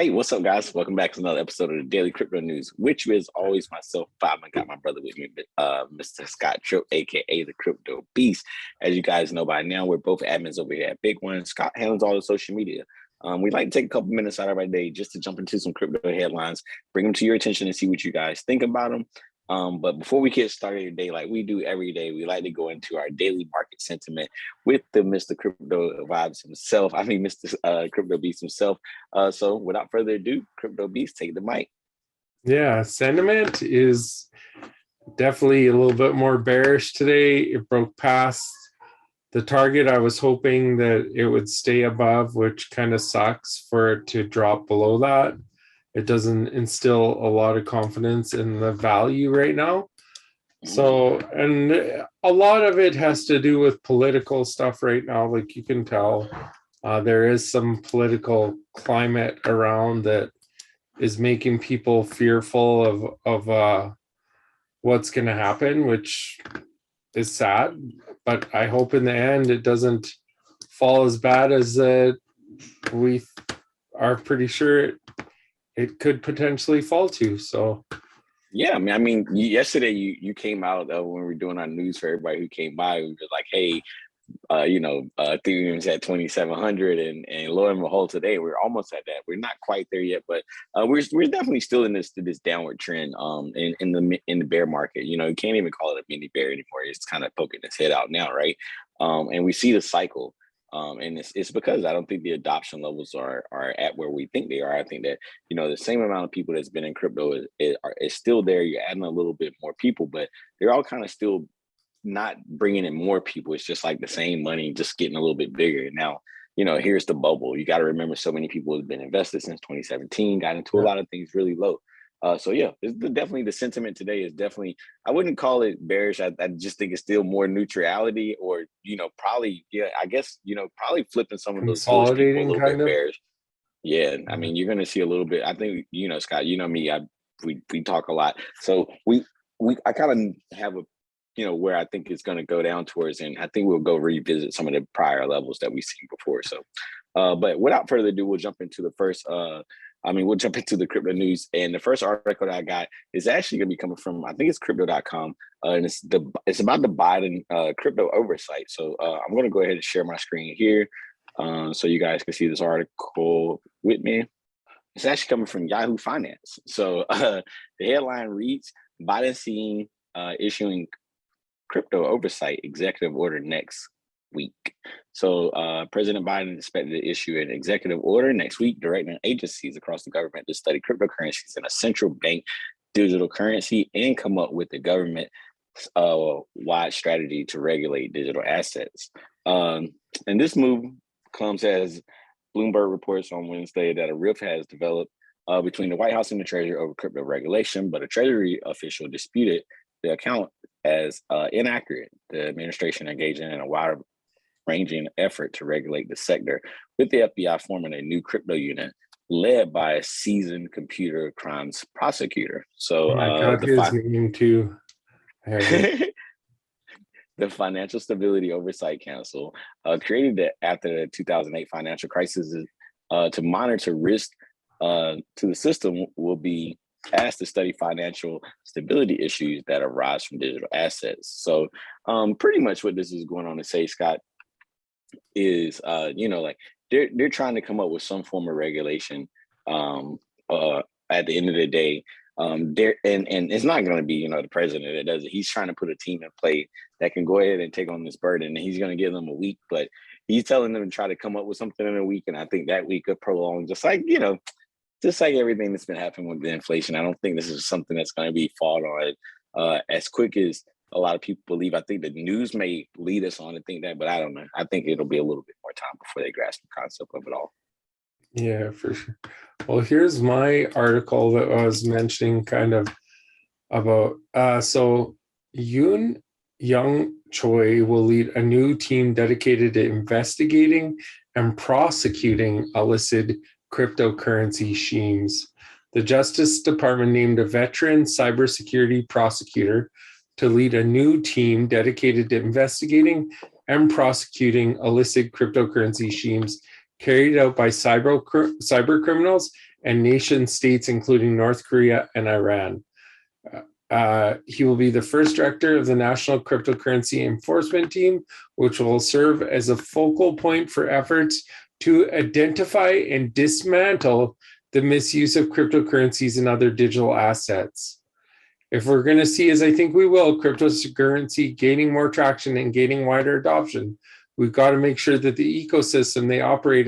Hey, what's up, guys? Welcome back to another episode of the Daily Crypto News, which is always myself, Bob. I got my brother with me, Mr. Scott Tripp, aka the Crypto Beast. As you guys know by now, we're both admins over here at BigONE. Scott handles all the social media. We'd like to take a couple minutes out of our day just to jump into some crypto headlines, bring them to your attention and see what you guys think about them. But before we get started today, like we do every day, we like to go into our daily market sentiment with the Mr. Crypto Vibes himself. Mr. Crypto Beast himself. So without further ado, Crypto Beast, take the mic. Yeah, sentiment is definitely a little bit more bearish today. It broke past the target. I was hoping that it would stay above, which kind of sucks for it to drop below that. It doesn't instill a lot of confidence in the value right now. So, and a lot of it has to do with political stuff right now. Like you can tell, there is some political climate around that is making people fearful of what's going to happen, which is sad. But I hope in the end it doesn't fall as bad as we are pretty sure it could potentially fall to. So yeah, yesterday you came out when we were doing our news for everybody who came by. We were like, hey, Ethereum's at 2,700, and lo and behold, today we're almost at that. We're not quite there yet, but we're definitely still in this downward trend. In the bear market, you can't even call it a mini bear anymore. It's kind of poking its head out now, right? And we see the cycle. And it's because I don't think the adoption levels are at where we think they are. I think that, the same amount of people that's been in crypto is still there. You're adding a little bit more people, but they're all kind of still not bringing in more people. It's just like the same money, just getting a little bit bigger. Now, here's the bubble. You got to remember, so many people have been invested since 2017, got into a lot of things really low. So yeah, definitely the sentiment today is definitely, I wouldn't call it bearish. I just think it's still more neutrality, or, probably, probably flipping some of those bullish people a little bit bearish. Yeah. I mean, you're going to see a little bit, I think, Scott, me, we talk a lot. So I kind of have a, where I think it's going to go down towards, and I think we'll go revisit some of the prior levels that we've seen before. So, but without further ado, we'll jump into the first, we'll jump into the crypto news. And the first article that I got is actually going to be coming from, I think it's crypto.com. And it's about the Biden crypto oversight. So I'm going to go ahead and share my screen here so you guys can see this article with me. It's actually coming from Yahoo Finance. So the headline reads, Biden seen issuing crypto oversight executive order next week. So President Biden is expected to issue an executive order next week directing agencies across the government to study cryptocurrencies and a central bank digital currency and come up with a government wide strategy to regulate digital assets. And this move comes as Bloomberg reports on Wednesday that a rift has developed between the White House and the Treasury over crypto regulation, but a Treasury official disputed the account as inaccurate. The administration engaging in a wide-ranging effort to regulate the sector, with the FBI forming a new crypto unit led by a seasoned computer crimes prosecutor. So I got his name too. The Financial Stability Oversight Council, created after the 2008 financial crisis, to monitor risk to the system, will be asked to study financial stability issues that arise from digital assets. So pretty much what this is going on to say, Scott, is they're trying to come up with some form of regulation at the end of the day. And it's not going to be the president that does it. He's trying to put a team in play that can go ahead and take on this burden, and he's going to give them a week, but he's telling them to try to come up with something in a week, and I think that week could prolong, just like everything that's been happening with the inflation. I don't think this is something that's going to be fought on as quick as a lot of people believe. I think the news may lead us on to think that, but I don't know. I think it'll be a little bit more time before they grasp the concept of it all. Yeah, for sure. Well, here's my article that I was mentioning kind of about. So Yoon Young Choi will lead a new team dedicated to investigating and prosecuting illicit cryptocurrency schemes. The Justice Department named a veteran cybersecurity prosecutor to lead a new team dedicated to investigating and prosecuting illicit cryptocurrency schemes carried out by cyber criminals and nation states, including North Korea and Iran. He will be the first director of the National Cryptocurrency Enforcement Team, which will serve as a focal point for efforts to identify and dismantle the misuse of cryptocurrencies and other digital assets. If we're going to see, as I think we will, cryptocurrency gaining more traction and gaining wider adoption, we've got to make sure that the ecosystem they operate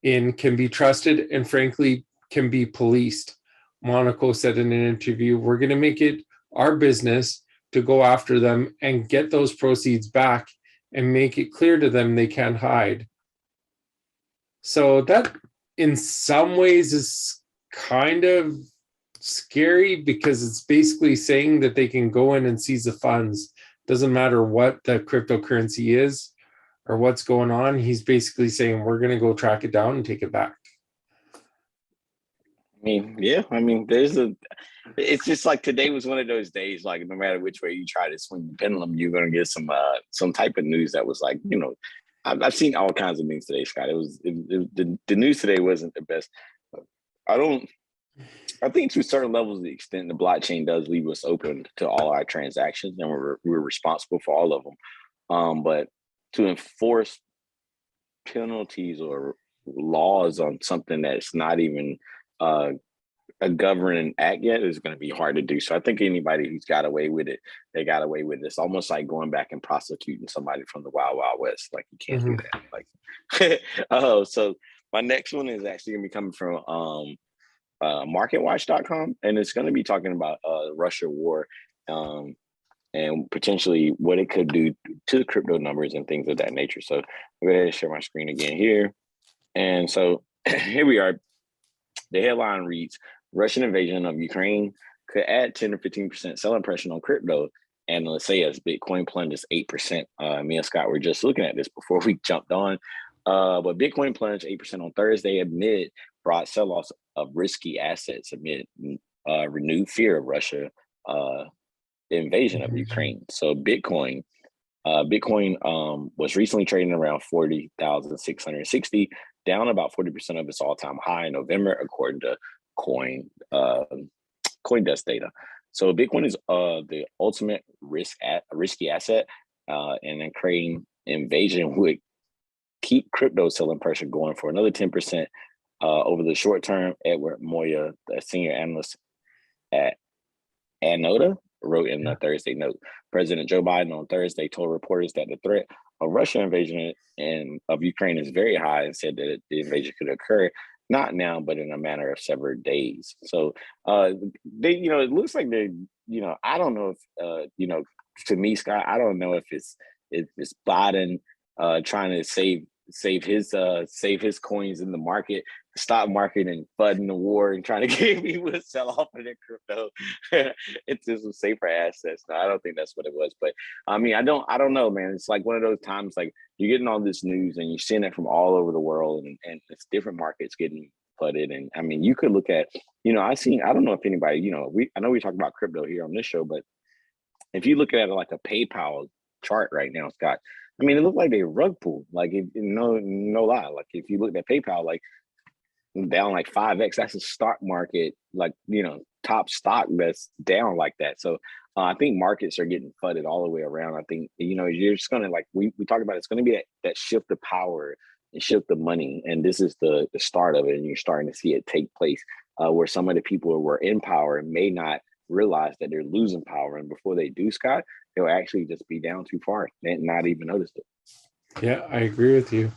in can be trusted and, frankly, can be policed. Monaco said in an interview, we're going to make it our business to go after them and get those proceeds back and make it clear to them they can't hide. So that, in some ways, is kind of scary because it's basically saying that they can go in and seize the funds. Doesn't matter what the cryptocurrency is or what's going on. He's basically saying we're going to go track it down and take it back. It's just like today was one of those days, like no matter which way you try to swing the pendulum, you're going to get some type of news that was like, I've seen all kinds of news today, Scott. The news today wasn't the best. I think to certain levels, the extent the blockchain does leave us open to all our transactions, and we're responsible for all of them. But to enforce penalties or laws on something that's not even a governing act yet is going to be hard to do. So I think anybody who's got away with it, they got away with it. It's almost like going back and prosecuting somebody from the Wild Wild West. Like you can't do that. Like, so my next one is actually going to be coming from marketwatch.com, and it's going to be talking about Russia war and potentially what it could do to the crypto numbers and things of that nature. So I'm going to share my screen again here. And so here we are. The headline reads, Russian invasion of Ukraine could add 10 to 15% selling pressure on crypto. And let's say as Bitcoin plunges 8%. Me and Scott were just looking at this before we jumped on. But Bitcoin plunged 8% on Thursday amid broad sell-offs of risky assets amid renewed fear of Russia invasion of Ukraine. So Bitcoin was recently trading around 40,660, down about 40% of its all-time high in November, according to CoinDesk data. So Bitcoin is the ultimate risky asset, and then creating invasion would keep crypto selling pressure going for another 10% over the short term. Edward Moya, the senior analyst at Anoda, wrote in a Thursday note. President Joe Biden on Thursday told reporters that the threat of Russian invasion of Ukraine is very high, and said that the invasion could occur not now, but in a matter of several days. So it looks like they, I don't know if, to me, Scott, I don't know if it's Biden trying to save his coins in the market, the stock market, and flooding the war and trying to get people to sell off of their crypto. It's just some safer assets. No, I don't think that's what it was. But I don't know, man. It's like one of those times, like you're getting all this news and you're seeing it from all over the world, and it's different markets getting flooded. And I mean, you could look at, I don't know if anybody, I know we talk about crypto here on this show, but if you look at it like a PayPal chart right now, Scott, I mean, it looked like a rug pull. Like, no lie. Like, if you looked at PayPal, like down like 5x, that's a stock market, like, top stock that's down like that. So I think markets are getting flooded all the way around. I think, you're just going to, like, we talked about, it's going to be that shift of power and shift of money. And this is the start of it. And you're starting to see it take place where some of the people who were in power may not realize that they're losing power. And before they do, Scott, they'll actually just be down too far and not even notice it. Yeah, I agree with you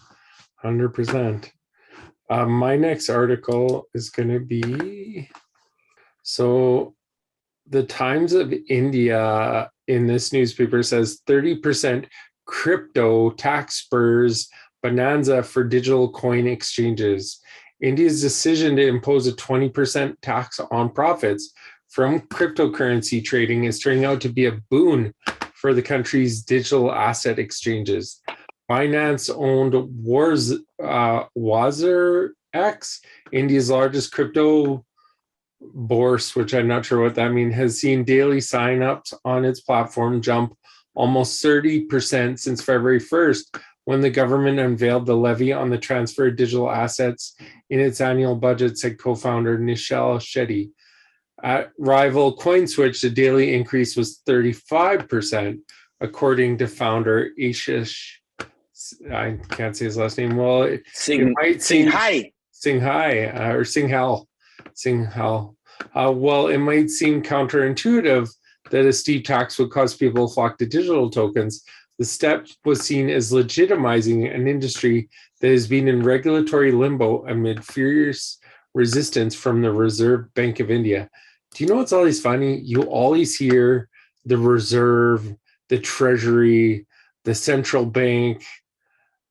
100%. My next article is going to be, so the Times of India in this newspaper says 30% crypto tax spurs bonanza for digital coin exchanges. India's decision to impose a 20% tax on profits from cryptocurrency trading is turning out to be a boon for the country's digital asset exchanges. Binance-owned WazirX, India's largest crypto bourse, which I'm not sure what that means, has seen daily signups on its platform jump almost 30% since February 1st, when the government unveiled the levy on the transfer of digital assets in its annual budget, said co-founder Nishal Shetty. At rival CoinSwitch, the daily increase was 35%, according to founder Ashish. I can't say his last name. Well, it might seem Singhal. Well, it might seem counterintuitive that a steep tax would cause people to flock to digital tokens. The step was seen as legitimizing an industry that has been in regulatory limbo amid fierce resistance from the Reserve Bank of India. Do you know what's always funny? You always hear the Reserve, the Treasury, the central bank.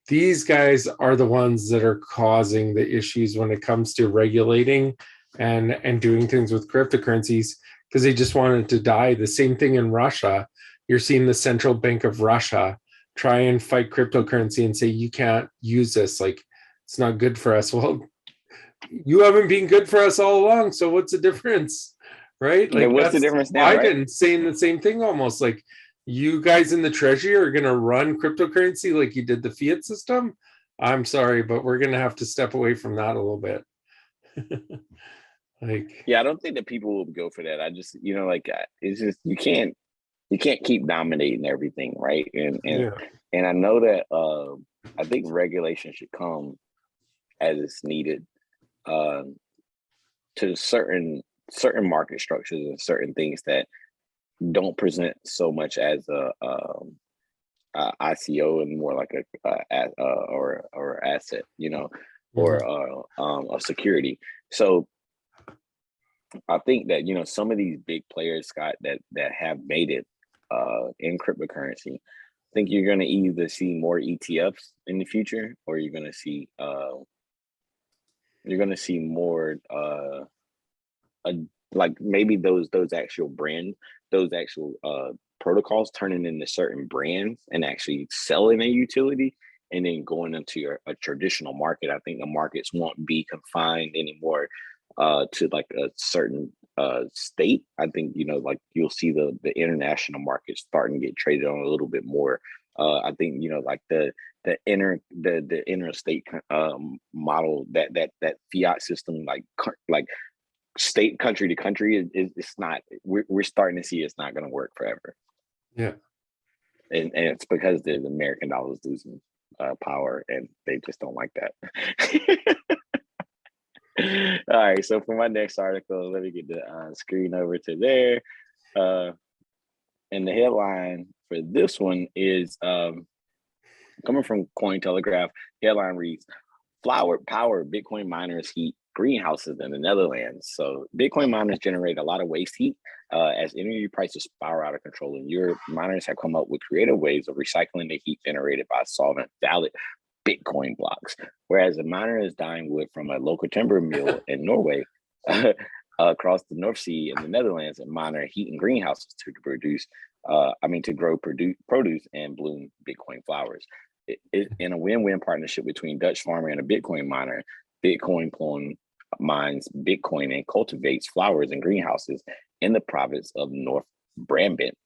These guys are the ones that are causing the issues when it comes to regulating and doing things with cryptocurrencies, because they just want it to die. The same thing in Russia. You're seeing the central bank of Russia try and fight cryptocurrency and say, you can't use this. Like, it's not good for us. Well, you haven't been good for us all along. So what's the difference? Right? Like, what's the difference now? Biden right? saying the same thing almost. Like, you guys in the Treasury are going to run cryptocurrency like you did the fiat system. I'm sorry, but we're going to have to step away from that a little bit. I don't think that people will go for that. I just, it's just, you can't keep dominating everything, right? And I know that I think regulation should come as it's needed to certain market structures and certain things that don't present so much as a ICO and more like or asset, or a security. So I think that some of these big players, Scott, that have made it in cryptocurrency, I think you're going to either see more ETFs in the future, or you're going to see more like maybe those actual protocols turning into certain brands and actually selling a utility and then going into a traditional market. I think the markets won't be confined anymore to like a certain state. I think like you'll see the international market starting to get traded on a little bit more. I think like the interstate model, that fiat system, like state country to country, it's not. We're starting to see it's not going to work forever. Yeah, and it's because the American dollar is losing power, and they just don't like that. All right, so for my next article, let me get the screen over to there. And the headline for this one is coming from Cointelegraph. Headline reads, "Flower power Bitcoin miners heat greenhouses in the Netherlands." So Bitcoin miners generate a lot of waste heat as energy prices spiral out of control in Europe. Miners have come up with creative ways of recycling the heat generated by solvent valid Bitcoin blocks. Whereas a miner is dyeing wood from a local timber mill in Norway, across the North Sea in the Netherlands, a miner heating greenhouses to grow produce and bloom Bitcoin flowers. In a win-win partnership between Dutch farmer and a Bitcoin miner, Bitcoin Plum mines Bitcoin and cultivates flowers in greenhouses in the province of North Brabant,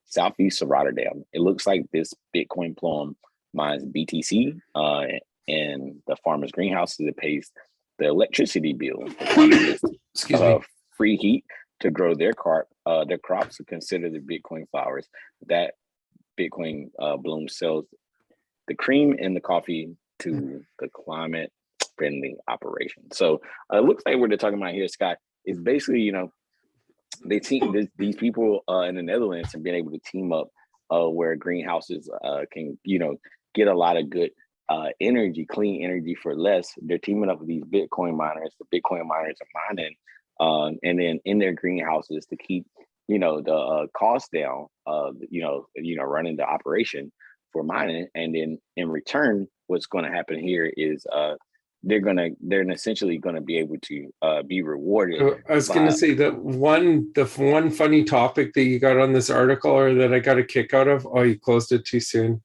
southeast of Rotterdam. It looks like this Bitcoin Plum mines BTC and the farmer's greenhouses. It pays the electricity bill. Excuse me. Free heat to grow their crops to consider the Bitcoin flowers. That Bitcoin Bloom sells the cream and the coffee to the climate friendly operation. So it looks like what they're talking about here, Scott, is basically, these people in the Netherlands have been able to team up where greenhouses can, get a lot of good clean energy for less. They're teaming up with these Bitcoin miners. The Bitcoin miners are mining, and then in their greenhouses to keep, the cost down, running the operation for mining. And then in return, what's going to happen here is they're essentially going to be able to be rewarded. I was going to say that the one funny topic that you got on this article, or that I got a kick out of. Oh, you closed it too soon.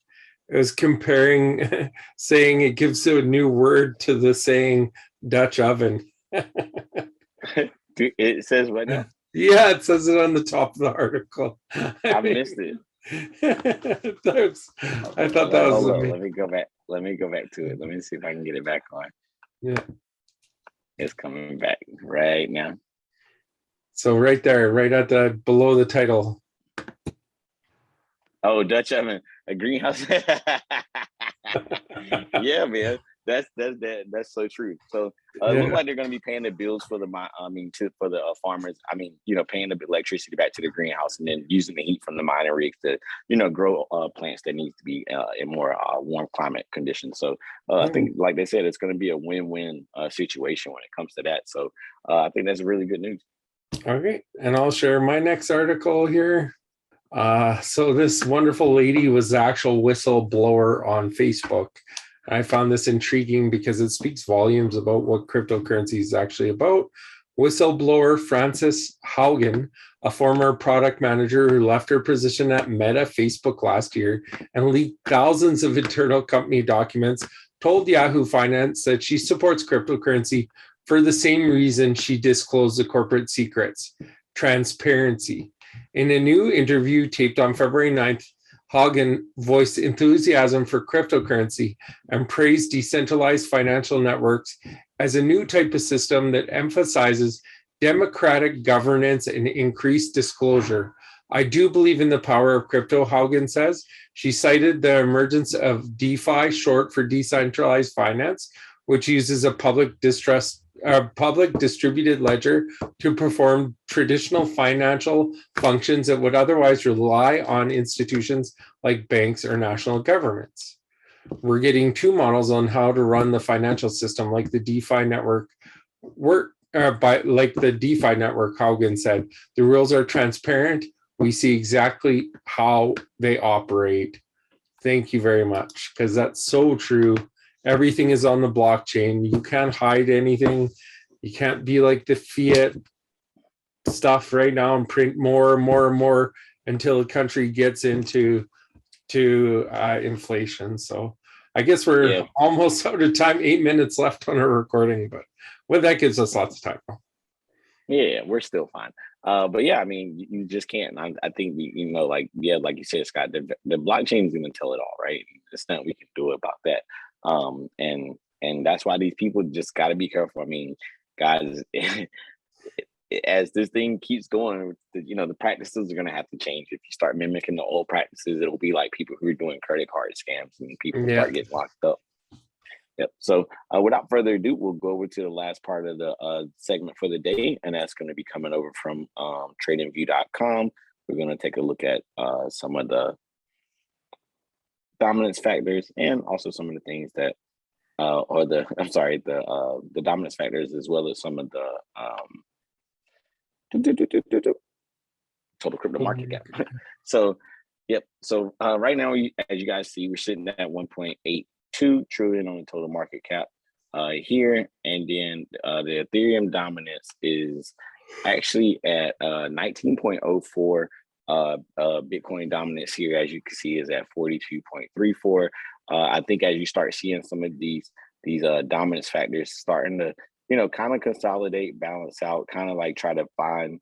It was comparing, saying it gives a new word to the saying Dutch oven. It says what now? Yeah, it says it on the top of the article. I missed it. I thought that was Hold on. amazing. Let me go back. Let me go back to it. Let me see if I can get it back on. Yeah. It's coming back right now. So right there, right at the below the title. Oh, Dutch oven, a greenhouse. Yeah, man. That's so true. So it look Yeah. like they're going to be paying the bills for for the farmers. I mean, paying the electricity back to the greenhouse and then using the heat from the mining rigs to, grow plants that needs to be in more warm climate conditions. So I think, like they said, it's going to be a win-win situation when it comes to that. So I think that's really good news. Okay, and I'll share my next article here. So this wonderful lady was the actual whistleblower on Facebook. I found this intriguing because it speaks volumes about what cryptocurrency is actually about. Whistleblower Frances Haugen, a former product manager who left her position at Meta Facebook last year and leaked thousands of internal company documents, told Yahoo Finance that she supports cryptocurrency for the same reason she disclosed the corporate secrets: transparency. In a new interview taped on February 9th, Haugen voiced enthusiasm for cryptocurrency and praised decentralized financial networks as a new type of system that emphasizes democratic governance and increased disclosure. I do believe in the power of crypto, Haugen says. She cited the emergence of DeFi, short for decentralized finance, which uses a public distributed ledger to perform traditional financial functions that would otherwise rely on institutions like banks or national governments. We're getting two models on how to run the financial system, like the DeFi network Haugen said. The rules are transparent. We see exactly how they operate. Thank you very much, because that's so true. Everything is on the blockchain. You can't hide anything. You can't be like the fiat stuff right now and print more and more and more until the country gets into inflation. So I guess we're almost out of time. 8 minutes left on our recording, but that gives us lots of time. Yeah, we're still fine. But yeah, I mean, you just can't. I think like you said, Scott, the blockchain is going to tell it all, right? There's nothing we can do about that. And that's why these people just got to be careful. I mean, guys, as this thing keeps going, the practices are going to have to change. If you start mimicking the old practices, it'll be like people who are doing credit card scams and people start getting locked up. Yep. So without further ado, we'll go over to the last part of the segment for the day, and that's going to be coming over from tradingview.com. We're going to take a look at some of the dominance factors and also some of the things that the dominance factors, as well as some of the total crypto market cap. So right now, as you guys see, we're sitting at 1.82 trillion on the total market cap here, and then the Ethereum dominance is actually at 19.04. Bitcoin dominance here, as you can see, is at 42.34. I think as you start seeing some of these dominance factors starting to kind of consolidate, balance out, kind of like try to find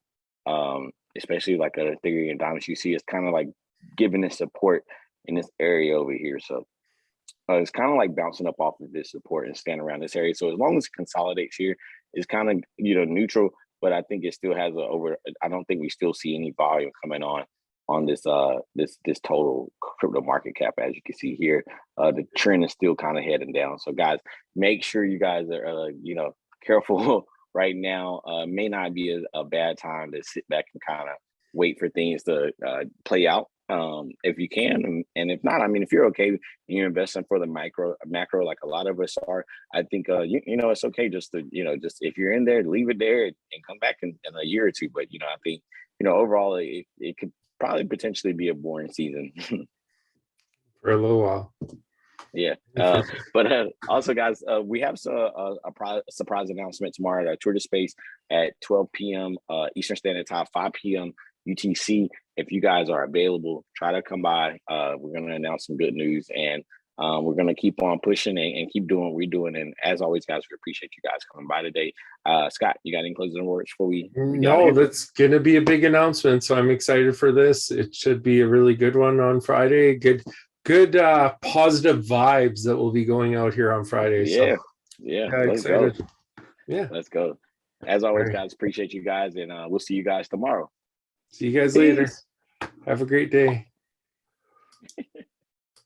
especially like an Ethereum dominance, you see it's kind of like giving it support in this area over here. So it's kind of like bouncing up off of this support and standing around this area. So as long as it consolidates here, it's kind of neutral, but I think it still has I don't think we still see any volume coming on this this total crypto market cap. As you can see here, the trend is still kind of heading down. So guys, make sure you guys are careful right now. May not be a bad time to sit back and kind of wait for things to play out. If you can, and if not, I mean, if you're okay and you're investing for the macro, like a lot of us are, I think it's okay just to just if you're in there, leave it there and come back in a year or two. But I think overall it could probably potentially be a boring season for a little while. Yeah, but also, guys, we have a surprise announcement tomorrow at our Twitter space at 12 p.m. Eastern Standard Time, 5 p.m. UTC. If you guys are available, try to come by. We're going to announce some good news, and We're gonna keep on pushing and keep doing what we're doing. And as always, guys, we appreciate you guys coming by today. Scott, you got any closing words before we get out of No, here? that's going to be a big announcement. So I'm excited for this. It should be a really good one on Friday. Good positive vibes that will be going out here on Friday. Yeah, So yeah, let's excited. go. Yeah. Let's go. As always, All right. guys, appreciate you guys, and we'll see you guys tomorrow. See you guys Peace. later. Have a great day.